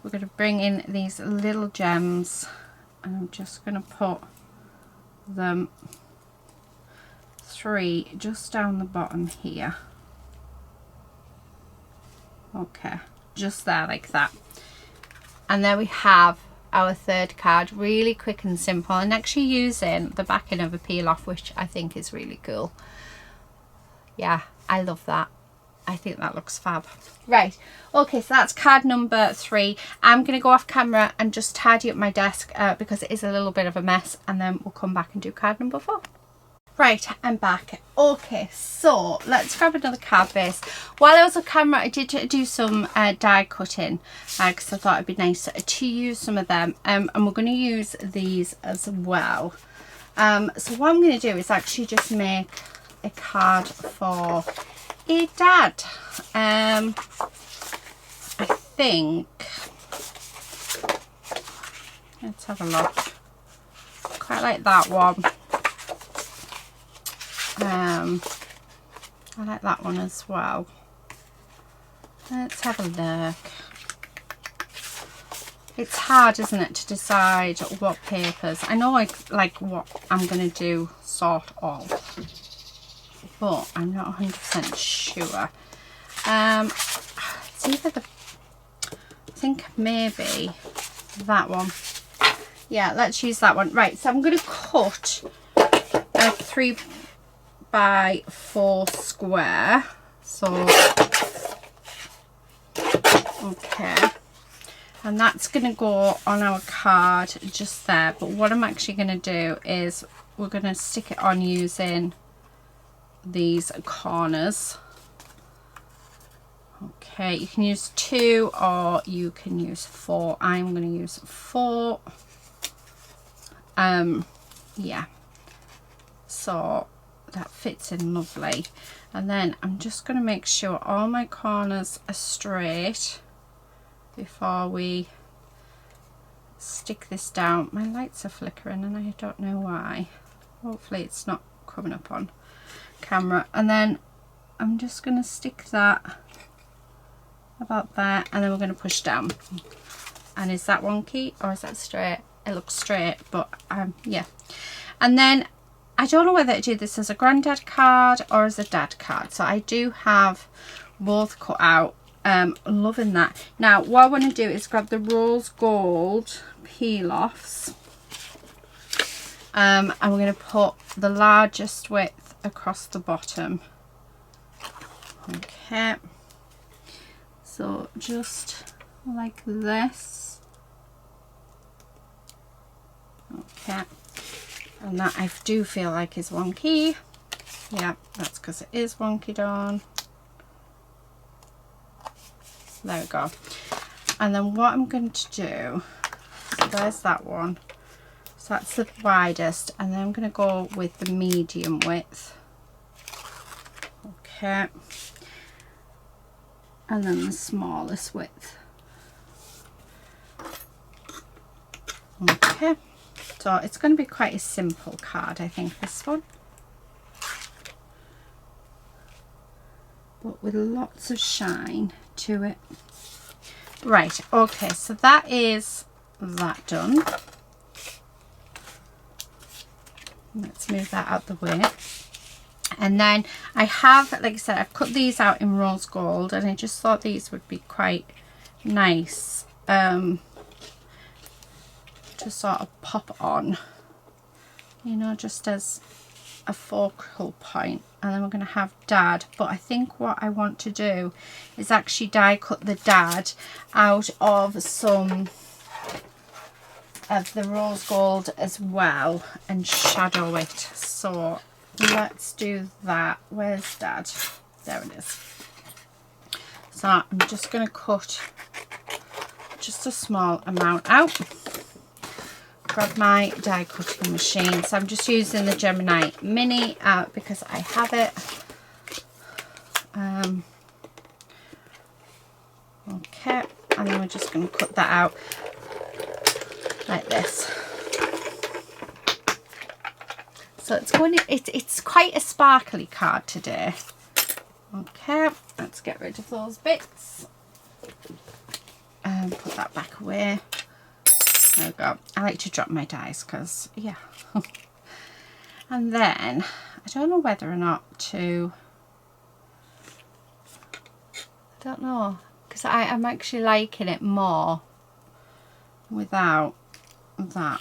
We're going to bring in these little gems, and I'm just going to put them 3 just down the bottom here. Okay, just there like that. And there we have our third card. Really quick and simple, and actually using the backing of a peel off, which I think is really cool. Yeah, I love that. I think that looks fab. Right, okay, so that's card number 3. I'm going to go off camera and just tidy up my desk because it is a little bit of a mess, and then we'll come back and do card number 4. Right, I'm back. Okay, so let's grab another card base. While I was on camera, I did do some die cutting because I thought it'd be nice to use some of them, and we're going to use these as well. So what I'm going to do is actually just make a card for a dad. I think, let's have a look. Quite like that one. I like that one as well. Let's have a look. It's hard, isn't it, to decide what papers. I know like what I'm going to do sort of, but I'm not 100% sure. It's either the, I think maybe that one. Yeah, let's use that one. Right, so I'm going to cut a 3x4 square. So, okay. And that's going to go on our card just there. But what I'm actually going to do is we're going to stick it on using these corners. Okay, you can use 2 or you can use 4. I'm going to use 4. Yeah, so that fits in lovely. And then I'm just going to make sure all my corners are straight before we stick this down. My lights are flickering and I don't know why. Hopefully it's not coming up on camera. And then I'm just going to stick that about there, and then we're going to push down. And is that wonky or is that straight? It looks straight, but yeah. And then I don't know whether to do this as a granddad card or as a dad card, so I do have both cut out. Loving that. Now what I want to do is grab the rose gold peel offs, and we're going to put the largest width across the bottom. Okay, so just like this. Okay, and that I do feel like is wonky. Yeah, that's because it is wonky down. There we go. And then what I'm going to do, so there's that one, so that's the widest, and then I'm going to go with the medium width. Okay, and then the smallest width. Okay, so it's going to be quite a simple card, I think, this one, but with lots of shine to it. Right, okay, so that is that done. Let's move that out the way. And then I have, like I said, I've cut these out in rose gold, and I just thought these would be quite nice to sort of pop on, you know, just as a focal point. And then we're going to have dad, but I think what I want to do is actually die cut the dad out of some of the rose gold as well and shadow it. So let's do that. Where's dad? There it is. So I'm just going to cut just a small amount out. Grab my die cutting machine. So I'm just using the Gemini Mini because I have it. Okay, and then we're just going to cut that out like this. So it's going to, it's quite a sparkly card today. Okay, let's get rid of those bits and put that back away. There we go. I like to drop my dies because, yeah. And then I don't know whether or not to, I don't know, because I'm actually liking it more without that.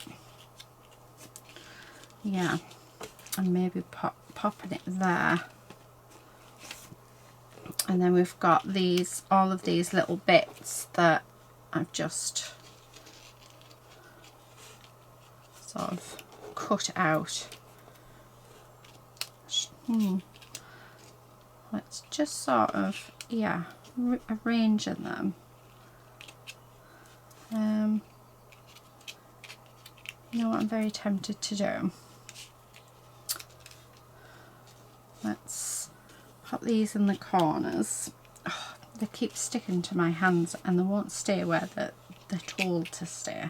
Yeah, and maybe popping it there. And then we've got these, all of these little bits that I've just sort of cut out. Let's just sort of, yeah, arranging them. You know what I'm very tempted to do? Let's pop these in the corners. Oh, they keep sticking to my hands and they won't stay where they're told to stay.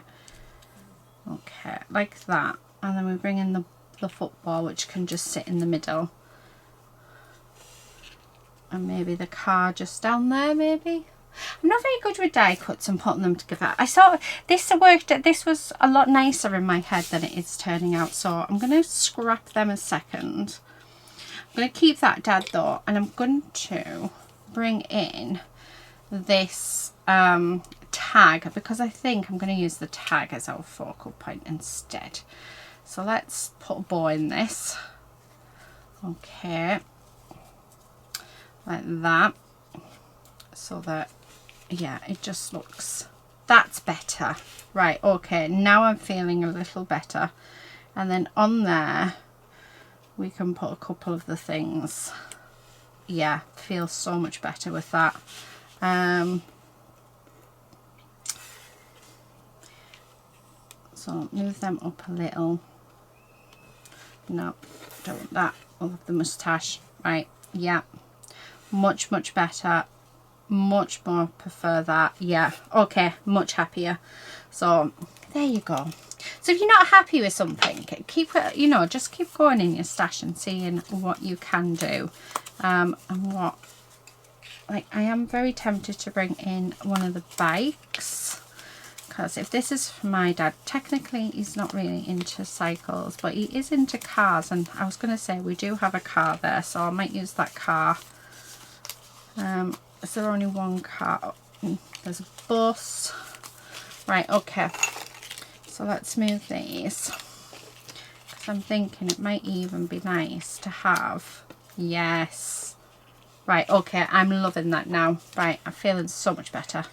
Okay, like that. And then we bring in the football, which can just sit in the middle. And maybe the car just down there, maybe. I'm not very good with die cuts and putting them together. I saw this worked. This was a lot nicer in my head than it is turning out. So I'm going to scrap them a second. I'm going to keep that dad though, and I'm going to bring in this tag because I think I'm going to use the tag as our focal point instead. So let's put a bow in this. Okay, like that, so that, yeah, it just looks, that's better. Right, okay, now I'm feeling a little better. And then on there we can put a couple of the things. Yeah, feels so much better with that. So move them up a little. No, don't want that. I'll have the moustache. Right, yeah, much better, much more prefer that. Yeah, okay, much happier. So there you go. So if you're not happy with something, keep, you know, just keep going in your stash and seeing what you can do. And what, like, I am very tempted to bring in one of the bikes, because if this is for my dad, technically he's not really into cycles, but he is into cars. And I was going to say we do have a car there, so I might use that car. Is there only one car? There's a bus. Right, okay. So let's move these, because I'm thinking it might even be nice to have. Yes. Right, okay, I'm loving that now. Right, I'm feeling so much better.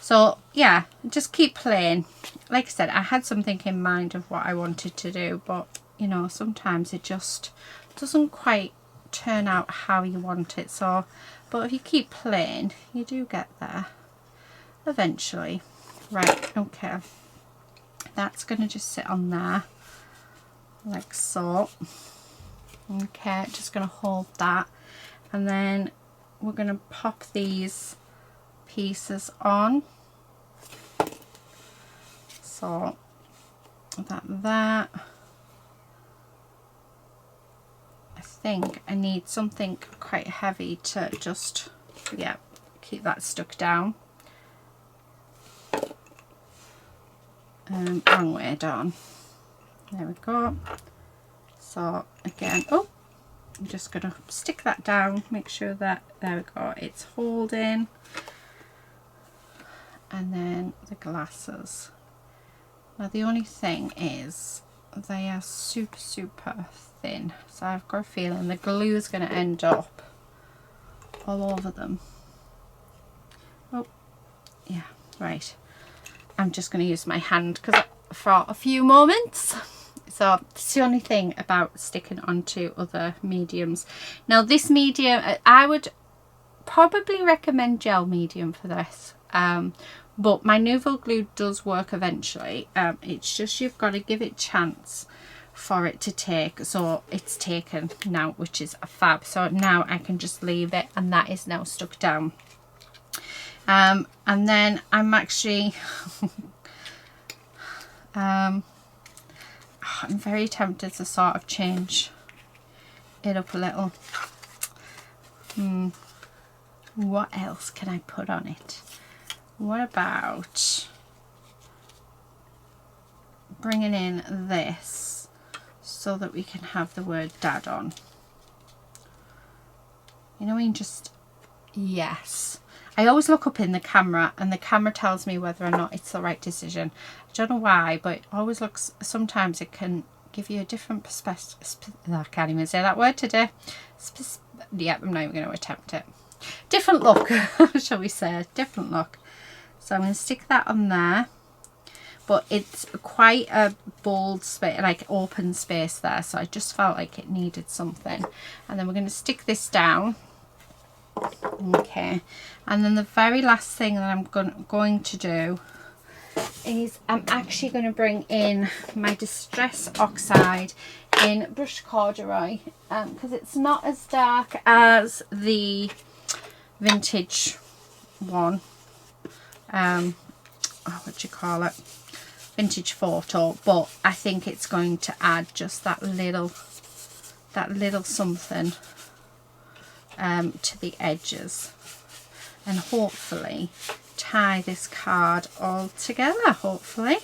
So yeah, just keep playing. Like I said, I had something in mind of what I wanted to do, but you know, sometimes it just doesn't quite turn out how you want it. So, but if you keep playing, you do get there eventually. Right, okay. That's going to just sit on there like so. Okay, just going to hold that, and then we're going to pop these pieces on. So that. I think I need something quite heavy to just, yeah, keep that stuck down. Wrong way down. There we go. So again, oh, I'm just going to stick that down, make sure that, there we go, it's holding. And then the glasses. Now the only thing is they are super thin, so I've got a feeling the glue is going to end up all over them. Oh yeah, right, I'm just going to use my hand for a few moments. So it's the only thing about sticking onto other mediums. Now this medium, I would probably recommend gel medium for this, but my Nuvo glue does work eventually. It's just you've got to give it a chance for it to take. So it's taken now, which is a fab. So now I can just leave it, and that is now stuck down. And then I'm actually I'm very tempted to sort of change it up a little. What else can I put on it? What about bringing in this so that we can have the word dad on? You know, you just, yes. I always look up in the camera and the camera tells me whether or not it's the right decision. I don't know why, but it always looks, sometimes it can give you a different perspective. I can't even say that word today. Yeah, I'm not even going to attempt it. Different look, shall we say, different look. So I'm going to stick that on there, but it's quite a bold space, like open space there, so I just felt like it needed something. And then we're going to stick this down. Okay, and then the very last thing that I'm going to do is I'm actually going to bring in my Distress Oxide in Brushed Corduroy, because it's not as dark as the vintage one. What do you call it? Vintage photo, but I think it's going to add just that little something to the edges, and hopefully tie this card all together, hopefully.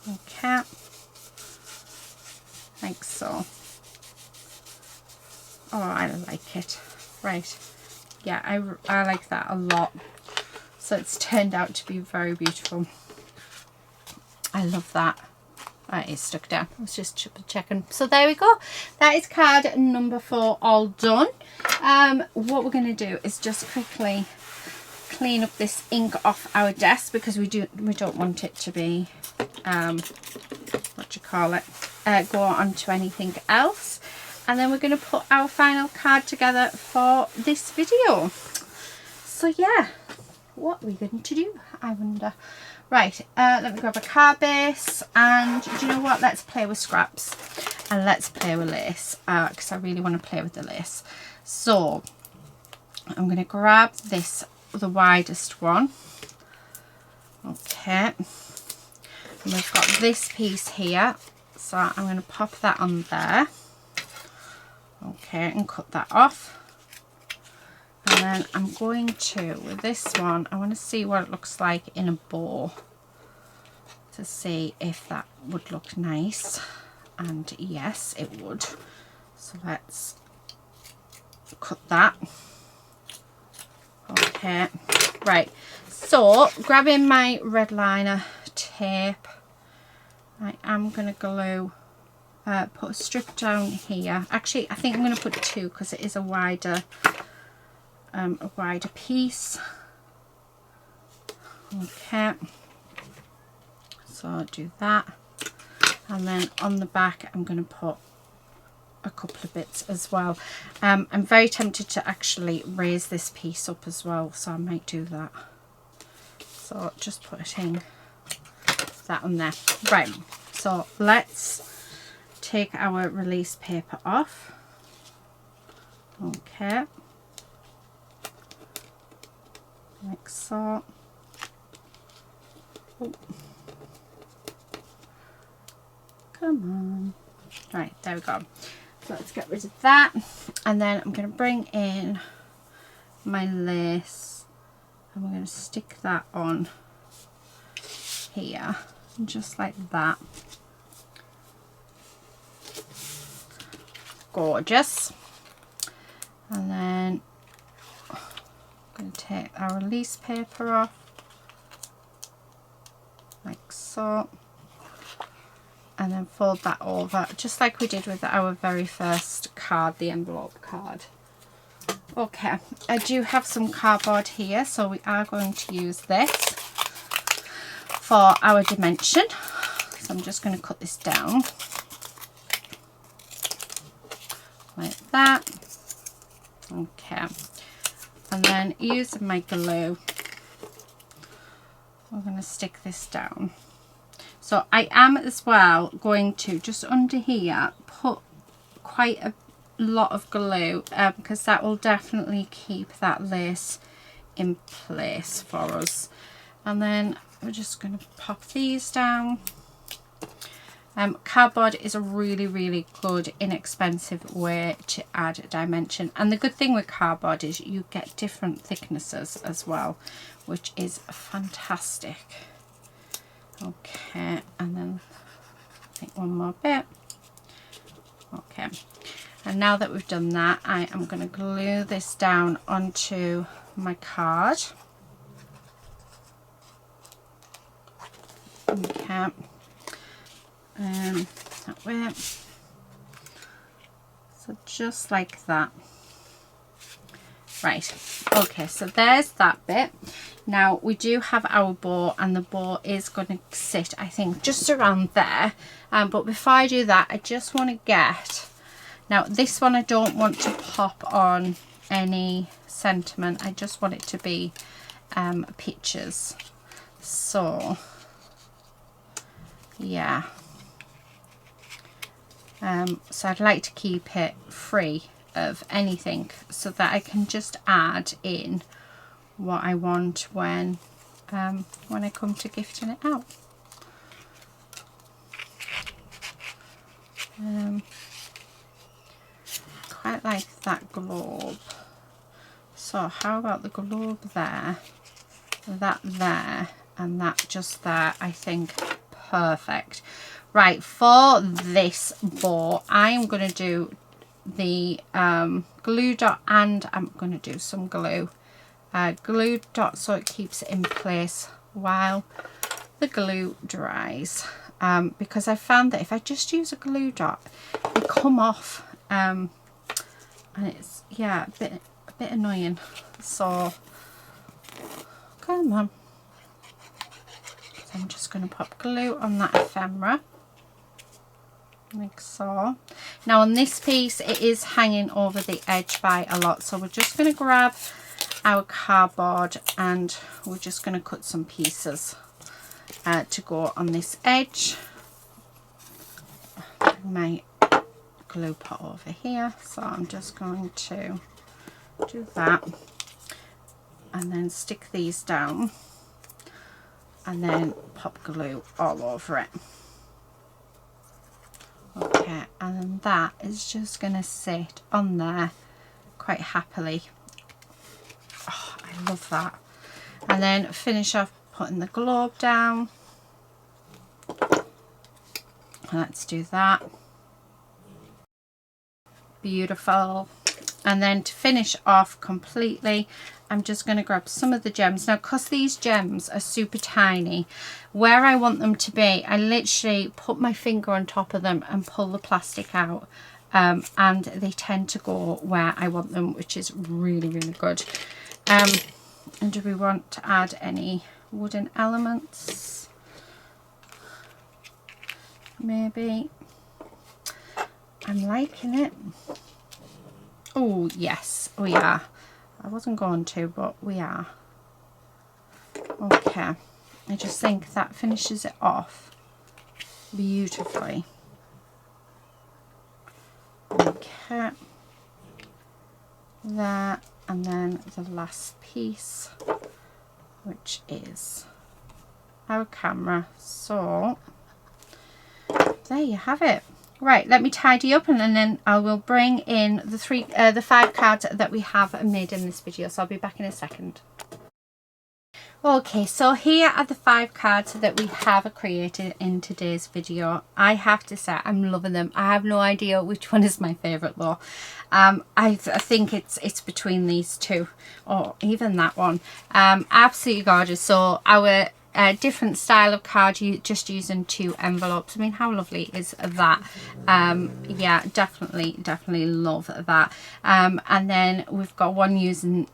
Okay, like so. Oh, I like it. Right, yeah, I like that a lot. So it's turned out to be very beautiful. I love that. That is stuck down. I was just checking. So there we go. That is card number 4 all done. What we're going to do is just quickly clean up this ink off our desk, because we don't want it to be what do you call it, go on to anything else. And then we're going to put our final card together for this video. So yeah, what are we going to do, I wonder? Right, let me grab a card base, and do you know what, let's play with scraps and let's play with lace, because I really want to play with the lace. So I'm going to grab this, the widest one. Okay, and we've got this piece here, so I'm going to pop that on there. Okay, and cut that off. And then I'm going to, with this one, I want to see what it looks like in a bow, to see if that would look nice. And yes, it would. So let's cut that. Okay, right. So grabbing my red liner tape, I am going to glue, put a strip down here. Actually, I think I'm going to put 2, because it is a wider piece. Okay, so I'll do that, and then on the back I'm going to put a couple of bits as well. I'm very tempted to actually raise this piece up as well, so I might do that. So just put it in, that on there. Right, so let's take our release paper off. Okay, like so. Oh. Come on. Right, there we go. So let's get rid of that. And then I'm going to bring in my lace and we're going to stick that on here, just like that. Gorgeous. And then I'm going to take our release paper off, like so, and then fold that over, just like we did with our very first card, the envelope card. Okay, I do have some cardboard here, so we are going to use this for our dimension. So I'm just going to cut this down like that. Okay, and then using my glue, we're going to stick this down. So I am as well going to, just under here, put quite a lot of glue because that will definitely keep that lace in place for us. And then we're just going to pop these down. Cardboard is a really good inexpensive way to add a dimension, and the good thing with cardboard is you get different thicknesses as well, which is fantastic. Okay, and then I think one more bit. Okay, and now that we've done that, I am going to glue this down onto my card. Okay, that way. So just like that. Right, okay, so there's that bit. Now we do have our bow, and the bow is going to sit, I think, just around there. But before I do that, I just want to get, now this one I don't want to pop on any sentiment. I just want it to be pictures. So yeah, so I'd like to keep it free of anything so that I can just add in what I want when I come to gifting it out. Quite like that globe. So how about the globe there, that there, and that just there? I think perfect. Right, for this bow, I am going to do the glue dot, and I'm going to do some glue. Glue dot so it keeps it in place while the glue dries. Because I found that if I just use a glue dot, they come off, and it's, yeah, a bit annoying. So come on. So I'm just going to pop glue on that ephemera, like so. Now on this piece, it is hanging over the edge by a lot, so we're just going to grab our cardboard and we're just going to cut some pieces to go on this edge. My glue pot over here, so I'm just going to do that and then stick these down and then pop glue all over it. Okay, and then that is just going to sit on there quite happily. Oh, I love that. And then finish off putting the globe down. Let's do that. Beautiful. And then to finish off completely, I'm just going to grab some of the gems. Now, because these gems are super tiny, where I want them to be, I literally put my finger on top of them and pull the plastic out. And they tend to go where I want them, which is really good. And do we want to add any wooden elements? Maybe. I'm liking it. Oh yes, we are. I wasn't going to, but we are. Okay, I just think that finishes it off beautifully. Okay, that, and then the last piece, which is our camera. So there you have it. Right, let me tidy up and then I will bring in the 5 cards that we have made in this video. So I'll be back in a second. Okay, so here are the 5 cards that we have created in today's video. I have to say I'm loving them. I have no idea which one is my favourite though. I think it's between these two, or even that one. Absolutely gorgeous. So our different style of card, you just using 2 envelopes. I mean, how lovely is that? Yeah, definitely love that. And then we've got one using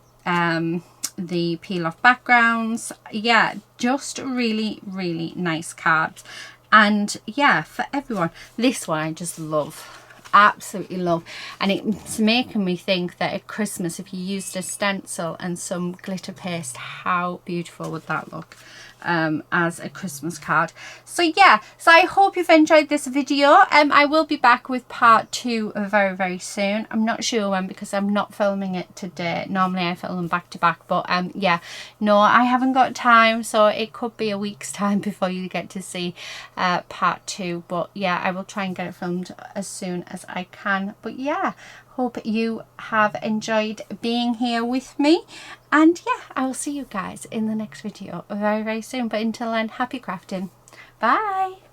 the peel off backgrounds. Yeah, just really nice cards. And yeah, for everyone, this one I just love, absolutely love. And it's making me think that at Christmas, if you used a stencil and some glitter paste, how beautiful would that look as a Christmas card. So yeah, so I hope you've enjoyed this video. I will be back with part 2 very soon. I'm not sure when, because I'm not filming it today. Normally I film them back to back, but yeah, no, I haven't got time, so it could be a week's time before you get to see part 2. But yeah, I will try and get it filmed as soon as I can. But yeah, hope you have enjoyed being here with me, and yeah, I will see you guys in the next video very soon. But until then, happy crafting. Bye.